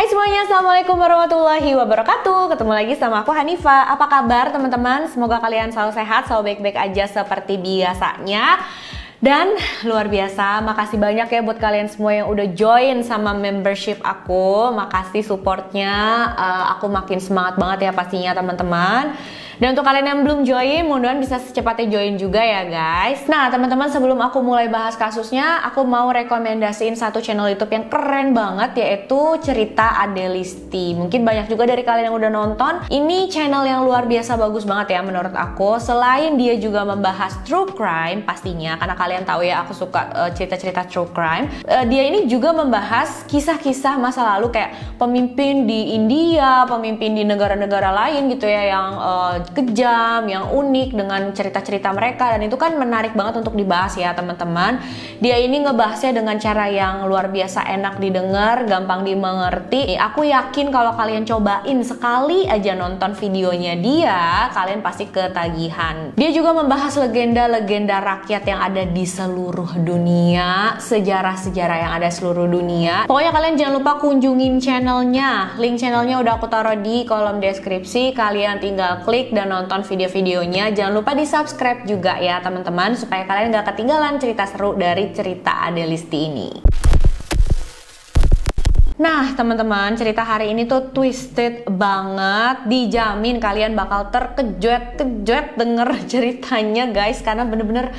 Hai semuanya, Assalamualaikum warahmatullahi wabarakatuh. Ketemu lagi sama aku Hanifa. Apa kabar teman-teman? Semoga kalian selalu sehat, selalu baik-baik aja seperti biasanya. Dan luar biasa, makasih banyak ya buat kalian semua yang udah join sama membership aku. Makasih supportnya, aku makin semangat banget ya pastinya teman-teman. Dan untuk kalian yang belum join, mudah-mudahan bisa secepatnya join juga ya guys. Nah teman-teman, sebelum aku mulai bahas kasusnya, aku mau rekomendasiin satu channel YouTube yang keren banget, yaitu Cerita Adelisti. Mungkin banyak juga dari kalian yang udah nonton. Ini channel yang luar biasa bagus banget ya menurut aku. Selain dia juga membahas true crime pastinya, karena kalian tahu ya aku suka cerita-cerita true crime. Dia ini juga membahas kisah-kisah masa lalu kayak pemimpin di India, pemimpin di negara-negara lain gitu ya, yang kejam, yang unik dengan cerita-cerita mereka, dan itu kan menarik banget untuk dibahas ya teman-teman. Dia ini ngebahasnya dengan cara yang luar biasa enak didengar, gampang dimengerti. Aku yakin kalau kalian cobain sekali aja nonton videonya dia, kalian pasti ketagihan. Dia juga membahas legenda-legenda rakyat yang ada di seluruh dunia, sejarah-sejarah yang ada di seluruh dunia. Pokoknya kalian jangan lupa kunjungin channelnya. Link channelnya udah aku taruh di kolom deskripsi. Kalian tinggal klik dan nonton video-videonya. Jangan lupa di subscribe juga ya teman-teman, supaya kalian gak ketinggalan cerita seru dari Cerita Adelisti ini. Nah teman-teman, cerita hari ini tuh twisted banget. Dijamin kalian bakal terkejut denger ceritanya guys, karena bener-bener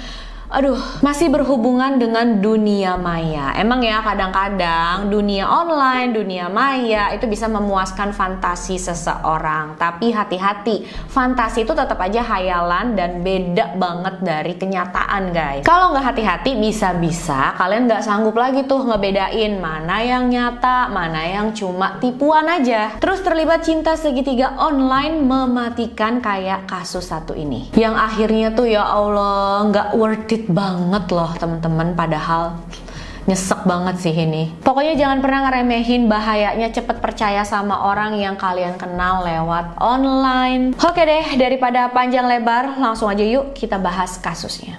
masih berhubungan dengan dunia maya. Emang ya kadang-kadang dunia online, dunia maya itu bisa memuaskan fantasi seseorang. Tapi hati-hati, fantasi itu tetap aja hayalan dan beda banget dari kenyataan guys. Kalau nggak hati-hati, bisa-bisa kalian nggak sanggup lagi tuh ngebedain mana yang nyata, mana yang cuma tipuan aja. Terus terlibat cinta segitiga online mematikan kayak kasus satu ini, yang akhirnya tuh ya Allah nggak worth it banget loh teman-teman, padahal nyesek banget sih ini. Pokoknya jangan pernah ngeremehin bahayanya cepet percaya sama orang yang kalian kenal lewat online. Oke deh, daripada panjang lebar, langsung aja yuk kita bahas kasusnya.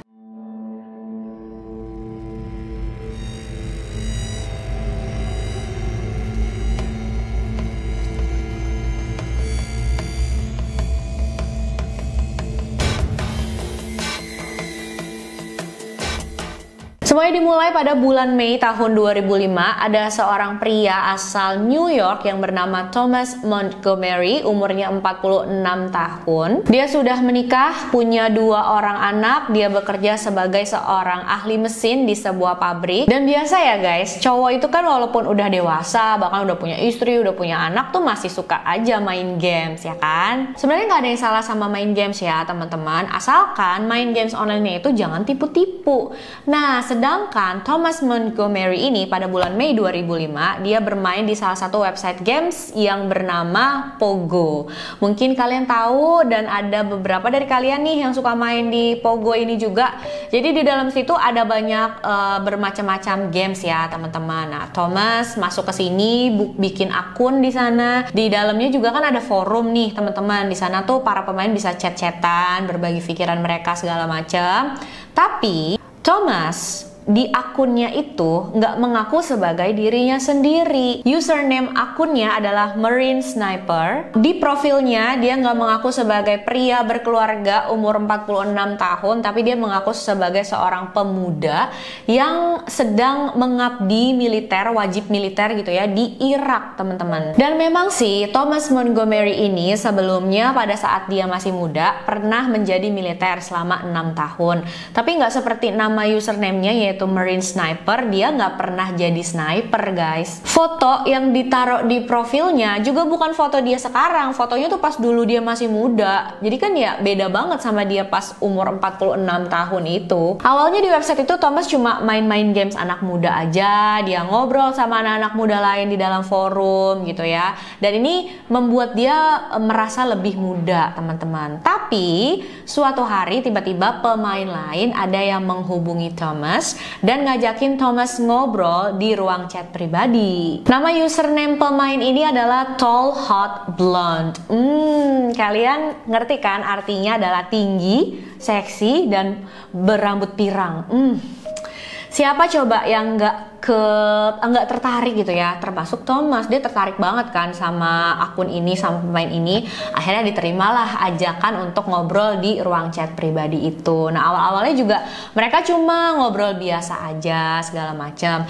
Semuanya dimulai pada bulan Mei tahun 2005. Ada seorang pria asal New York yang bernama Thomas Montgomery, umurnya 46 tahun. Dia sudah menikah, punya 2 orang anak. Dia bekerja sebagai seorang ahli mesin di sebuah pabrik. Dan biasa ya guys, cowok itu kan walaupun udah dewasa, bahkan udah punya istri, udah punya anak, tuh masih suka aja main games ya kan. Sebenarnya nggak ada yang salah sama main games ya teman-teman, asalkan main games online itu jangan tipu-tipu. Nah sedangkan Thomas Montgomery ini pada bulan Mei 2005 dia bermain di salah satu website games yang bernama Pogo. Mungkin kalian tahu, dan ada beberapa dari kalian nih yang suka main di Pogo ini juga. Jadi di dalam situ ada banyak bermacam-macam games ya teman-teman. Nah Thomas masuk ke sini, bikin akun di sana. Di dalamnya juga kan ada forum nih teman-teman. Di sana tuh para pemain bisa chat-chatan, berbagi pikiran mereka segala macam. Tapi Thomas di akunnya itu nggak mengaku sebagai dirinya sendiri. Username akunnya adalah Marine Sniper. Di profilnya dia nggak mengaku sebagai pria berkeluarga umur 46 tahun, tapi dia mengaku sebagai seorang pemuda yang sedang mengabdi militer, wajib militer gitu ya, di Irak teman-teman. Dan memang sih Thomas Montgomery ini sebelumnya pada saat dia masih muda pernah menjadi militer selama 6 tahun. Tapi nggak seperti nama username-nya yaitu Marine Sniper, dia nggak pernah jadi sniper guys. Foto yang ditaruh di profilnya juga bukan foto dia sekarang, fotonya tuh pas dulu dia masih muda. Jadi kan ya beda banget sama dia pas umur 46 tahun itu. Awalnya di website itu Thomas cuma main-main games anak muda aja, dia ngobrol sama anak-anak muda lain di dalam forum gitu ya. Dan ini membuat dia merasa lebih muda teman-teman. Tapi suatu hari tiba-tiba pemain lain ada yang menghubungi Thomas dan ngajakin Thomas ngobrol di ruang chat pribadi. Nama username pemain ini adalah Tall Hot Blonde. Kalian ngerti kan artinya adalah tinggi, seksi, dan berambut pirang. Siapa coba yang nggak tertarik gitu ya, termasuk Thomas. Dia tertarik banget kan sama akun ini, sama pemain ini. Akhirnya diterimalah ajakan untuk ngobrol di ruang chat pribadi itu. Nah, awal-awalnya juga mereka cuma ngobrol biasa aja segala macam.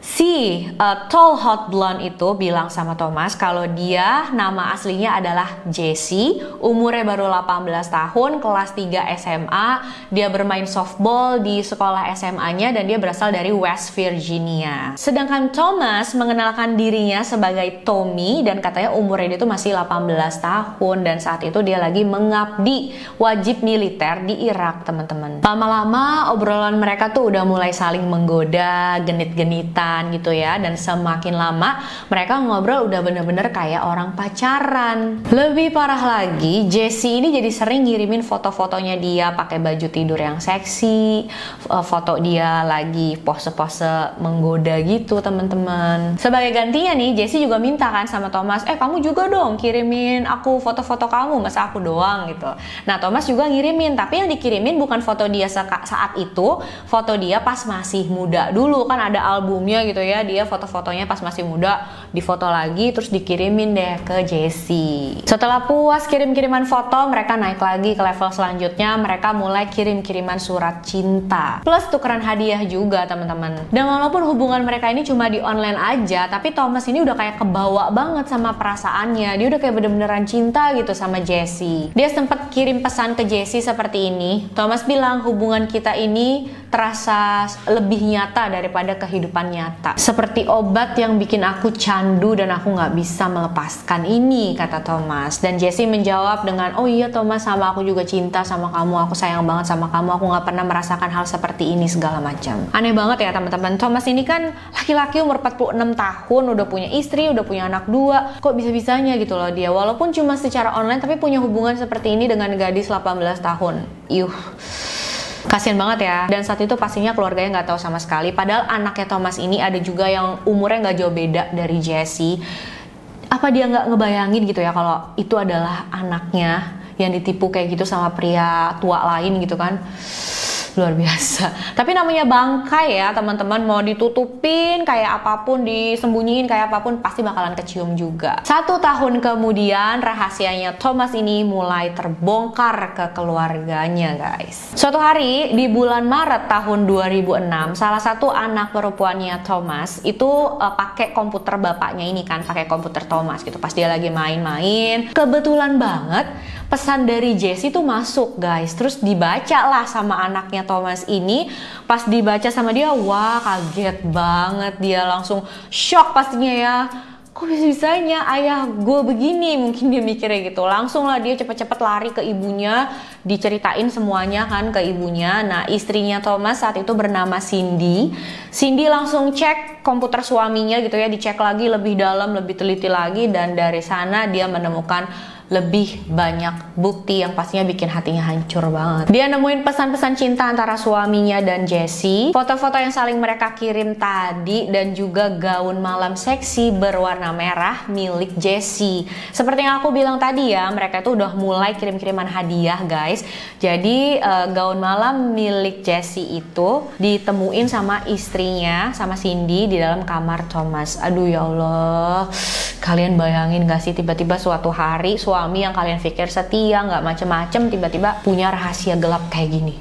Si tall hot blonde itu bilang sama Thomas kalau dia nama aslinya adalah Jesse, umurnya baru 18 tahun, kelas 3 SMA, dia bermain softball di sekolah SMA-nya dan dia berasal dari West Virginia. Sedangkan Thomas mengenalkan dirinya sebagai Tommy dan katanya umurnya dia itu masih 18 tahun dan saat itu dia lagi mengabdi wajib militer di Irak, teman-teman. Lama-lama obrolan mereka tuh udah mulai saling menggoda, genit-genitan gitu ya, dan semakin lama mereka ngobrol udah bener-bener kayak orang pacaran. Lebih parah lagi, Jesse ini jadi sering ngirimin foto-fotonya dia pakai baju tidur yang seksi, foto dia lagi pose-pose menggoda gitu, teman-teman. Sebagai gantinya nih, Jesse juga minta kan sama Thomas, kamu juga dong kirimin aku foto-foto kamu, masa aku doang gitu. Nah, Thomas juga ngirimin, tapi yang dikirimin bukan foto dia saat itu, foto dia pas masih muda dulu, kan ada albumnya gitu ya, dia foto-fotonya pas masih muda difoto lagi terus dikirimin deh ke Jesse. Setelah puas kirim-kiriman foto, mereka naik lagi ke level selanjutnya, mereka mulai kirim-kiriman surat cinta plus tukeran hadiah juga, teman-teman. Dan walaupun hubungan mereka ini cuma di online aja, tapi Thomas ini udah kayak kebawa banget sama perasaannya, dia udah kayak bener-beneran cinta gitu sama Jesse. Dia sempat kirim pesan ke Jesse seperti ini, Thomas bilang hubungan kita ini terasa lebih nyata daripada kehidupan nyata, seperti obat yang bikin aku candu dan aku nggak bisa melepaskan ini, kata Thomas. Dan Jesse menjawab dengan, oh iya Thomas, sama aku juga cinta sama kamu, aku sayang banget sama kamu, aku nggak pernah merasakan hal seperti ini segala macam. Aneh banget ya teman-teman, Thomas ini kan laki-laki umur 46 tahun, udah punya istri, udah punya anak 2, kok bisa-bisanya gitu loh dia, walaupun cuma secara online tapi punya hubungan seperti ini dengan gadis 18 tahun. Kasian banget ya. Dan saat itu pastinya keluarganya nggak tahu sama sekali. Padahal anaknya Thomas ini ada juga yang umurnya nggak jauh beda dari Jesse. Apa dia nggak ngebayangin gitu ya kalau itu adalah anaknya yang ditipu kayak gitu sama pria tua lain gitu kan? Luar biasa. Tapi namanya bangkai ya teman-teman, mau ditutupin kayak apapun, disembunyiin kayak apapun, pasti bakalan kecium juga. 1 tahun kemudian rahasianya Thomas ini mulai terbongkar ke keluarganya, guys. Suatu hari di bulan Maret tahun 2006, salah satu anak perempuannya Thomas itu pakai komputer bapaknya ini kan, pakai komputer Thomas gitu. Pas dia lagi main-main, kebetulan banget pesan dari Jesse tuh masuk, guys. Terus dibaca lah sama anaknya Thomas ini. Pas dibaca sama dia, wah kaget banget, dia langsung shock pastinya ya. Kok bisa-bisanya ayah gue begini, mungkin dia mikirnya gitu. Langsung lah dia cepet-cepet lari ke ibunya, diceritain semuanya kan ke ibunya. Nah, istrinya Thomas saat itu bernama Cindy. Cindy langsung cek komputer suaminya gitu ya, dicek lagi lebih dalam, lebih teliti lagi, dan dari sana dia menemukan lebih banyak bukti yang pastinya bikin hatinya hancur banget. Dia nemuin pesan-pesan cinta antara suaminya dan Jesse, foto-foto yang saling mereka kirim tadi, dan juga gaun malam seksi berwarna merah milik Jesse. Seperti yang aku bilang tadi ya, mereka itu udah mulai kirim-kiriman hadiah, guys. Jadi gaun malam milik Jesse itu ditemuin sama istrinya, sama Cindy, di dalam kamar Thomas. Aduh ya Allah, kalian bayangin gak sih tiba-tiba suatu hari suami yang kalian pikir setia, nggak macem-macem, tiba-tiba punya rahasia gelap kayak gini.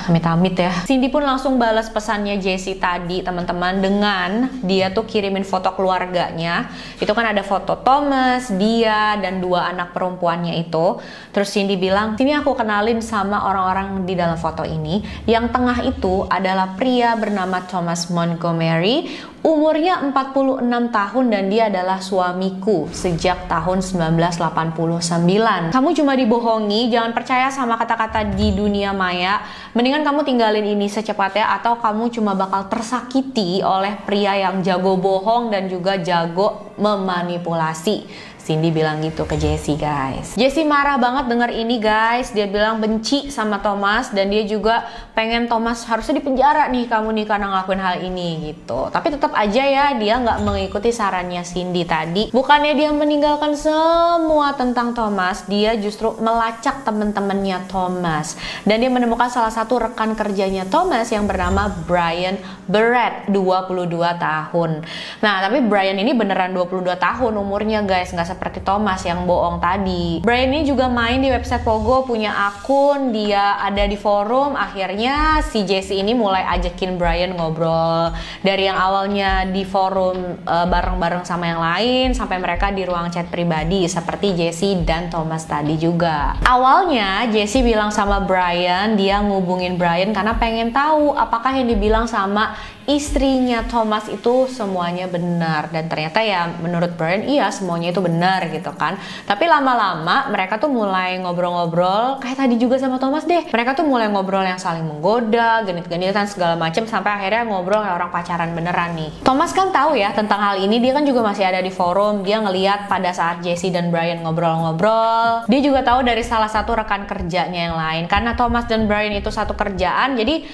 Amit-amit ya. Cindy pun langsung balas pesannya Jesse tadi, teman-teman, dengan dia tuh kirimin foto keluarganya. Itu kan ada foto Thomas, dia, dan 2 anak perempuannya itu. Terus Cindy bilang, sini aku kenalin sama orang-orang di dalam foto ini. Yang tengah itu adalah pria bernama Thomas Montgomery, umurnya 46 tahun, dan dia adalah suamiku sejak tahun 1989. Kamu cuma dibohongi, jangan percaya sama kata-kata di dunia maya. Mendingan kamu tinggalin ini secepatnya, atau kamu cuma bakal tersakiti oleh pria yang jago bohong dan juga jago untuk memanipulasi. Cindy bilang gitu ke Jessie, guys. Jessie marah banget denger ini, guys. Dia bilang benci sama Thomas dan dia juga pengen Thomas harusnya dipenjara nih kamu nih karena ngelakuin hal ini gitu. Tapi tetap aja ya dia nggak mengikuti sarannya Cindy tadi. Bukannya dia meninggalkan semua tentang Thomas, dia justru melacak temen-temennya Thomas. Dan dia menemukan salah satu rekan kerjanya Thomas yang bernama Brian Barrett, 22 tahun. Nah, tapi Brian ini beneran 22 tahun umurnya, guys. Nggak seperti Thomas yang bohong tadi. Brian ini juga main di website Pogo, punya akun, dia ada di forum. Akhirnya si Jessie ini mulai ajakin Brian ngobrol. Dari yang awalnya di forum bareng-bareng sama yang lain, sampai mereka di ruang chat pribadi seperti Jessie dan Thomas tadi juga. Awalnya Jessie bilang sama Brian, dia ngubungin Brian karena pengen tahu apakah yang dibilang sama istrinya Thomas itu semuanya benar. Dan ternyata ya menurut Brian iya semuanya itu benar gitu kan. Tapi lama-lama mereka tuh mulai ngobrol-ngobrol kayak tadi juga sama Thomas deh. Mereka tuh mulai ngobrol yang saling menggoda, genit-genitan segala macam, sampai akhirnya ngobrol kayak orang pacaran beneran nih. Thomas kan tahu ya tentang hal ini, dia kan juga masih ada di forum. Dia ngeliat pada saat Jessie dan Brian ngobrol-ngobrol. Dia juga tahu dari salah satu rekan kerjanya yang lain. Karena Thomas dan Brian itu satu kerjaan, jadi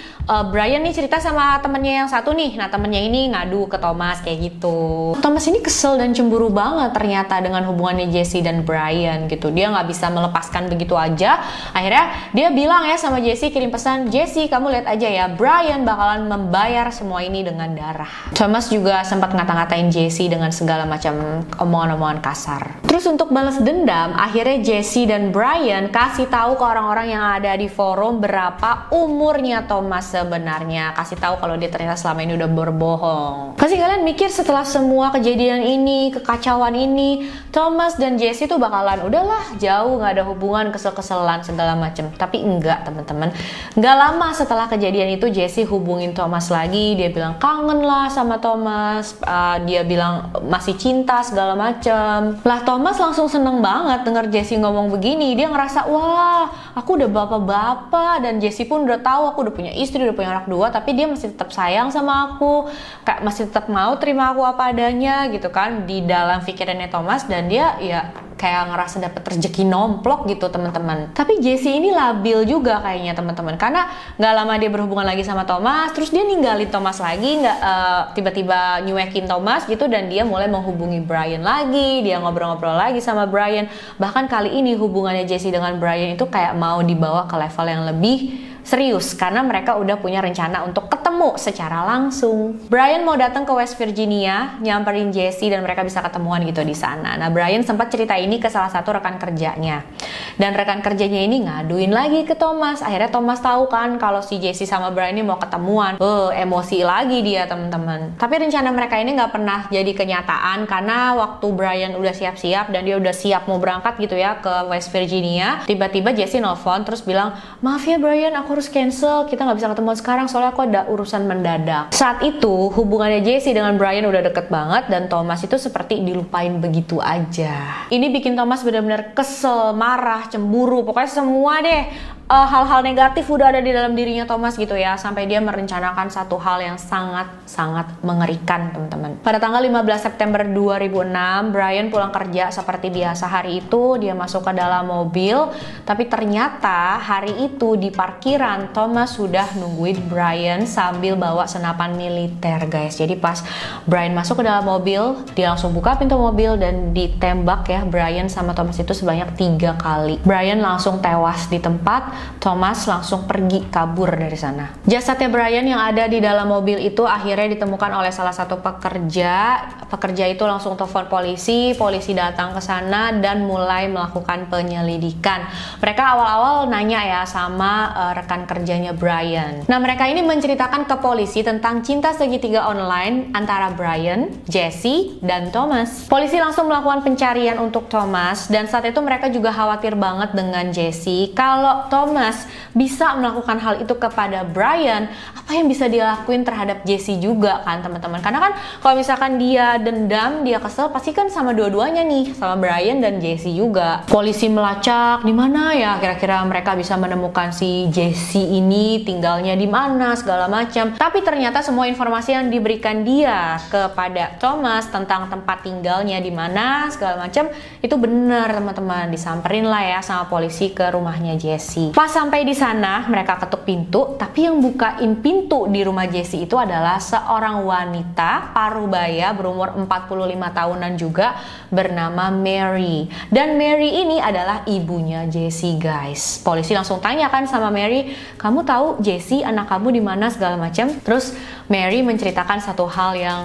Brian nih cerita sama temennya yang satu nih. Nah, temennya ini ngadu ke Thomas kayak gitu. Thomas ini kesel dan cemburu banget ternyata dengan hubungannya Jessie dan Brian gitu. Dia nggak bisa melepaskan begitu aja. Akhirnya dia bilang ya sama Jessie, kirim pesan, Jessie kamu lihat aja ya, Brian bakalan membayar semua ini dengan darah. Thomas juga sempat ngata-ngatain Jessie dengan segala macam omongan-omongan kasar. Terus untuk balas dendam, akhirnya Jessie dan Brian kasih tahu ke orang-orang yang ada di forum berapa umurnya Thomas sebenarnya. Kasih tahu kalau dia ternyata selama ini udah berbohong. Pasti kalian mikir setelah semua kejadian ini, kekacauan ini, Thomas dan Jessie tuh bakalan udahlah jauh, nggak ada hubungan, kesel-keselan segala macem. Tapi enggak, teman-teman. Nggak lama setelah kejadian itu Jessie hubungin Thomas lagi. Dia bilang kangen lah sama Thomas. Dia bilang masih cinta segala macem. Lah Thomas langsung seneng banget denger Jessie ngomong begini. Dia ngerasa wah aku udah bapak-bapak dan Jessie pun udah tahu aku udah punya istri, udah punya anak 2, tapi dia masih tetap sayang sama aku, kayak masih tetap mau terima aku apa adanya gitu kan di dalam pikirannya Thomas. Dan dia ya kayak ngerasa dapet rezeki nomplok gitu teman-teman. Tapi Jessie ini labil juga kayaknya teman-teman, karena nggak lama dia berhubungan lagi sama Thomas, terus dia ninggalin Thomas lagi, nggak tiba-tiba nyuekin Thomas gitu, dan dia mulai menghubungi Brian lagi, dia ngobrol-ngobrol lagi sama Brian. Bahkan kali ini hubungannya Jessie dengan Brian itu kayak mau dibawa ke level yang lebih serius karena mereka udah punya rencana untuk ketemu secara langsung. Brian mau datang ke West Virginia, nyamperin Jessie dan mereka bisa ketemuan gitu di sana. Nah, Brian sempat cerita ini ke salah satu rekan kerjanya. Dan rekan kerjanya ini ngaduin lagi ke Thomas. Akhirnya Thomas tahu kan kalau si Jessie sama Brian ini mau ketemuan. Emosi lagi dia, teman-teman. Tapi rencana mereka ini nggak pernah jadi kenyataan karena waktu Brian udah siap-siap dan dia udah siap mau berangkat gitu ya ke West Virginia, tiba-tiba Jessie nelfon terus bilang, "Maaf ya Brian, aku harus cancel, kita nggak bisa ketemu sekarang soalnya aku ada urusan mendadak." Saat itu hubungannya Jessie dengan Brian udah deket banget dan Thomas itu seperti dilupain begitu aja. Ini bikin Thomas benar-benar kesel, marah, cemburu, pokoknya semua deh hal-hal negatif udah ada di dalam dirinya Thomas gitu ya, sampai dia merencanakan satu hal yang sangat-sangat mengerikan, teman-teman. Pada tanggal 15 September 2006, Brian pulang kerja seperti biasa. Hari itu dia masuk ke dalam mobil, tapi ternyata hari itu di parkiran Thomas sudah nungguin Brian sambil bawa senapan militer, guys. Jadi pas Brian masuk ke dalam mobil, dia langsung buka pintu mobil dan ditembak ya Brian sama Thomas itu sebanyak 3 kali. Brian langsung tewas di tempat. Thomas langsung pergi kabur dari sana. Jasadnya Brian yang ada di dalam mobil itu akhirnya ditemukan oleh salah satu pekerja. Pekerja itu langsung telepon polisi. Polisi datang ke sana dan mulai melakukan penyelidikan. Mereka awal-awal nanya ya sama rekan kerjanya Brian. Nah, mereka ini menceritakan ke polisi tentang cinta segitiga online antara Brian, Jessie, dan Thomas. Polisi langsung melakukan pencarian untuk Thomas dan saat itu mereka juga khawatir banget dengan Jessie. Kalau Thomas Thomas bisa melakukan hal itu kepada Brian, apa yang bisa dia lakuin terhadap Jesse juga kan teman-teman? Karena kan kalau misalkan dia dendam, dia kesel, pasti kan sama dua-duanya nih, sama Brian dan Jesse juga. Polisi melacak di mana ya kira-kira mereka bisa menemukan si Jesse ini, tinggalnya di mana segala macam. Tapi ternyata semua informasi yang diberikan dia kepada Thomas tentang tempat tinggalnya di mana segala macam itu benar teman-teman. Disamperin lah ya sama polisi ke rumahnya Jesse. Pas sampai di sana mereka ketuk pintu, tapi yang bukain pintu di rumah Jesse itu adalah seorang wanita parubaya berumur 45 tahunan juga bernama Mary. Dan Mary ini adalah ibunya Jesse guys. Polisi langsung tanya kan sama Mary, kamu tahu Jesse anak kamu di mana segala macam. Terus Mary menceritakan satu hal yang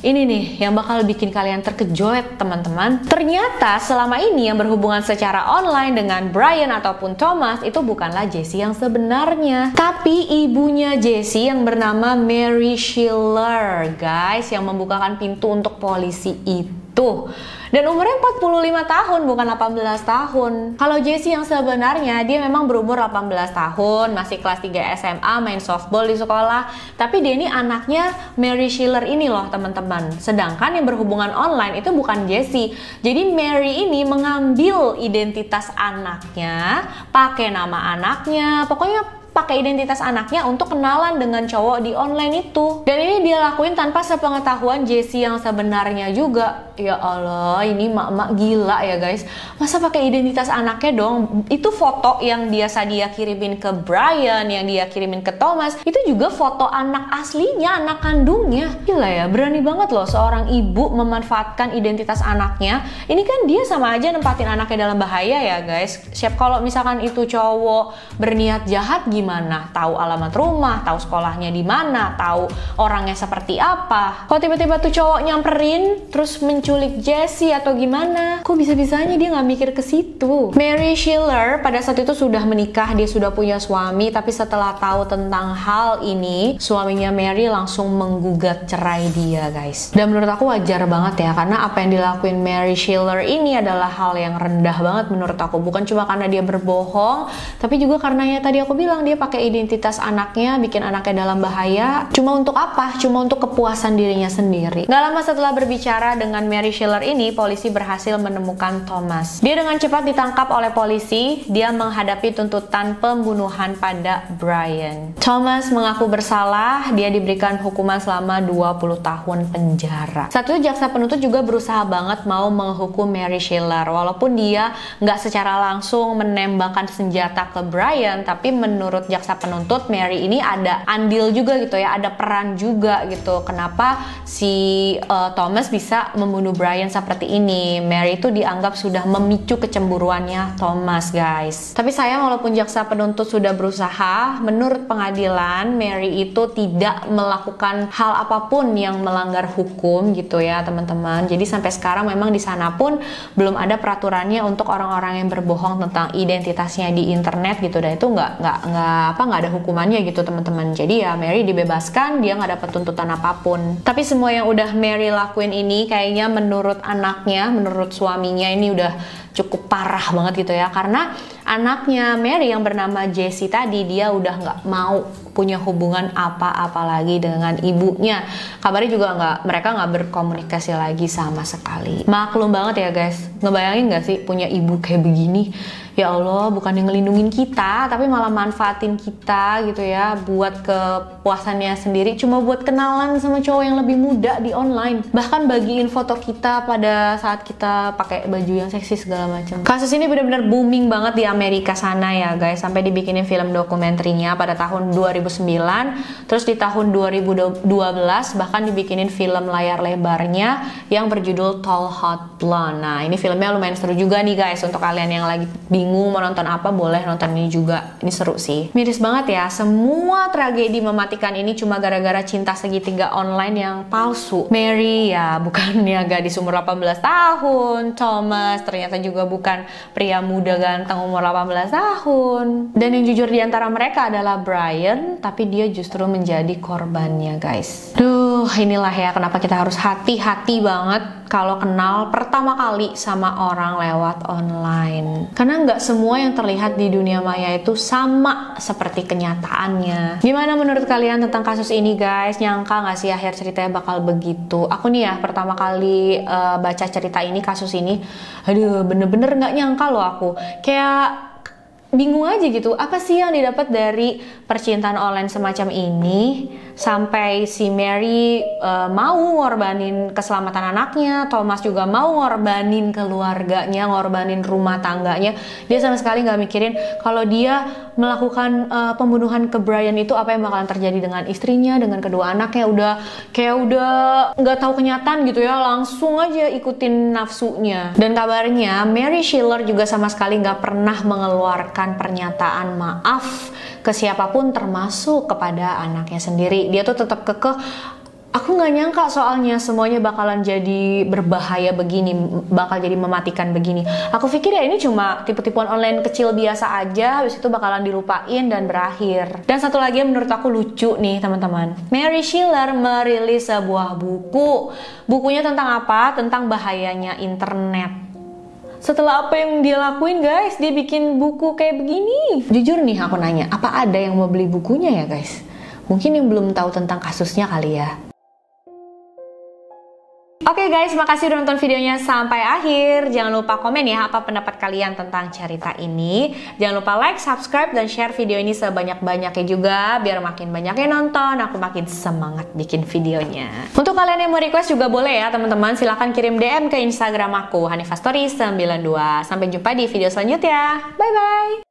ini nih yang bakal bikin kalian terkejut teman-teman. Ternyata selama ini yang berhubungan secara online dengan Brian ataupun Thomas itu bukanlah Jesse yang sebenarnya, tapi ibunya Jesse yang bernama Mary Schiller guys, yang membukakan pintu untuk polisi itu. Dan umurnya 45 tahun bukan 18 tahun. Kalau Jesse yang sebenarnya dia memang berumur 18 tahun, masih kelas 3 SMA, main softball di sekolah. Tapi dia ini anaknya Mary Schiller ini loh teman-teman. Sedangkan yang berhubungan online itu bukan Jesse. Jadi Mary ini mengambil identitas anaknya, pakai nama anaknya, pokoknya pakai identitas anaknya untuk kenalan dengan cowok di online itu. Dan ini dia lakuin tanpa sepengetahuan Jesse yang sebenarnya juga. Ya Allah, ini mak-mak gila ya guys. Masa pakai identitas anaknya dong? Itu foto yang biasa dia kirimin ke Brian, yang dia kirimin ke Thomas, itu juga foto anak aslinya, anak kandungnya. Gila ya, berani banget loh seorang ibu memanfaatkan identitas anaknya. Ini kan dia sama aja nempatin anaknya dalam bahaya ya guys. Siap kalau misalkan itu cowok berniat jahat gimana? Tahu alamat rumah, tahu sekolahnya di mana, tahu orangnya seperti apa. Kalau tiba-tiba tuh cowok nyamperin terus menculik Jesse atau gimana? Kok bisa-bisanya dia nggak mikir ke situ? Mary Schiller pada saat itu sudah menikah, dia sudah punya suami, tapi setelah tahu tentang hal ini, suaminya Mary langsung menggugat cerai dia guys. Dan menurut aku wajar banget ya, karena apa yang dilakuin Mary Schiller ini adalah hal yang rendah banget menurut aku. Bukan cuma karena dia berbohong, tapi juga karena ya tadi aku bilang dia pakai identitas anaknya, bikin anaknya dalam bahaya. Cuma untuk apa? Cuma untuk kepuasan dirinya sendiri. Gak lama setelah berbicara dengan Mary Schiller ini, polisi berhasil menemukan Thomas. Dia dengan cepat ditangkap oleh polisi. Dia menghadapi tuntutan pembunuhan pada Brian. Thomas mengaku bersalah. Dia diberikan hukuman selama 20 tahun penjara. Saat itu jaksa penuntut juga berusaha banget mau menghukum Mary Schiller. Walaupun dia nggak secara langsung menembakkan senjata ke Brian, tapi menurut jaksa penuntut Mary ini ada andil juga gitu ya, ada peran juga gitu. Kenapa si Thomas bisa membunuh Brian seperti ini? Mary itu dianggap sudah memicu kecemburuannya Thomas guys. Tapi sayang walaupun jaksa penuntut sudah berusaha, menurut pengadilan Mary itu tidak melakukan hal apapun yang melanggar hukum gitu ya teman-teman. Jadi sampai sekarang memang di sana pun belum ada peraturannya untuk orang-orang yang berbohong tentang identitasnya di internet gitu, dan itu nggak ada hukumannya gitu teman-teman. Jadi ya Mary dibebaskan, dia nggak dapat tuntutan apapun. Tapi semua yang udah Mary lakuin ini kayaknya menurut anaknya, menurut suaminya ini udah cukup parah banget gitu ya, karena anaknya Mary yang bernama Jesse tadi, dia udah nggak mau punya hubungan apa-apa lagi dengan ibunya. Kabarnya juga mereka nggak berkomunikasi lagi sama sekali. Maklum banget ya guys, ngebayangin nggak sih punya ibu kayak begini? Ya Allah, bukan yang ngelindungin kita, tapi malah manfaatin kita gitu ya, buat kepuasannya sendiri, cuma buat kenalan sama cowok yang lebih muda di online. Bahkan bagiin foto kita pada saat kita pakai baju yang seksi segala macam. Kasus ini benar-benar booming banget di Amerika sana ya guys, sampai dibikinin film dokumenterinya pada tahun 2009, terus di tahun 2012 bahkan dibikinin film layar lebarnya yang berjudul Tall Hot Blonde. Nah, ini filmnya lumayan seru juga nih guys, untuk kalian yang lagi bingung mau nonton apa, boleh nonton ini juga. Ini seru sih. Miris banget ya, semua tragedi mematikan ini cuma gara-gara cinta segitiga online yang palsu. Mary ya bukannya gadis umur 18 tahun, Thomas ternyata juga bukan pria muda ganteng umur 18 tahun. Dan yang jujur di antara mereka adalah Brian, tapi dia justru menjadi korbannya guys. Duh, inilah ya kenapa kita harus hati-hati banget kalau kenal pertama kali sama orang lewat online. Karena nggak semua yang terlihat di dunia maya itu sama seperti kenyataannya. Gimana menurut kalian tentang kasus ini guys? Nyangka nggak sih akhir ceritanya bakal begitu? Aku nih ya pertama kali baca cerita ini, kasus ini, aduh bener-bener nggak nyangka loh aku. Kayak bingung aja gitu, apa sih yang didapat dari percintaan online semacam ini sampai si Mary mau ngorbanin keselamatan anaknya, Thomas juga mau ngorbanin keluarganya, ngorbanin rumah tangganya. Dia sama sekali nggak mikirin kalau dia melakukan pembunuhan ke Brian itu apa yang bakalan terjadi dengan istrinya, dengan kedua anaknya. Udah nggak tahu kenyataan gitu ya, langsung aja ikutin nafsunya. Dan kabarnya Mary Schiller juga sama sekali nggak pernah mengeluarkan pernyataan maaf ke siapapun termasuk kepada anaknya sendiri. Dia tuh tetap kekeh, aku nggak nyangka soalnya semuanya bakalan jadi berbahaya begini, bakal jadi mematikan begini. Aku pikir ya ini cuma tipu-tipuan online kecil biasa aja, habis itu bakalan dilupain dan berakhir. Dan satu lagi yang menurut aku lucu nih teman-teman, Mary Schiller merilis sebuah buku. Bukunya tentang apa? Tentang bahayanya internet. Setelah apa yang dia lakuin guys, dia bikin buku kayak begini. Jujur nih aku nanya, apa ada yang mau beli bukunya ya guys? Mungkin yang belum tahu tentang kasusnya kali ya. Oke guys, makasih udah nonton videonya sampai akhir. Jangan lupa komen ya apa pendapat kalian tentang cerita ini. Jangan lupa like, subscribe, dan share video ini sebanyak-banyaknya juga, biar makin banyak yang nonton, aku makin semangat bikin videonya. Untuk kalian yang mau request juga boleh ya teman-teman, silahkan kirim DM ke Instagram aku, Hanifah Story 92. Sampai jumpa di video selanjutnya. Bye bye.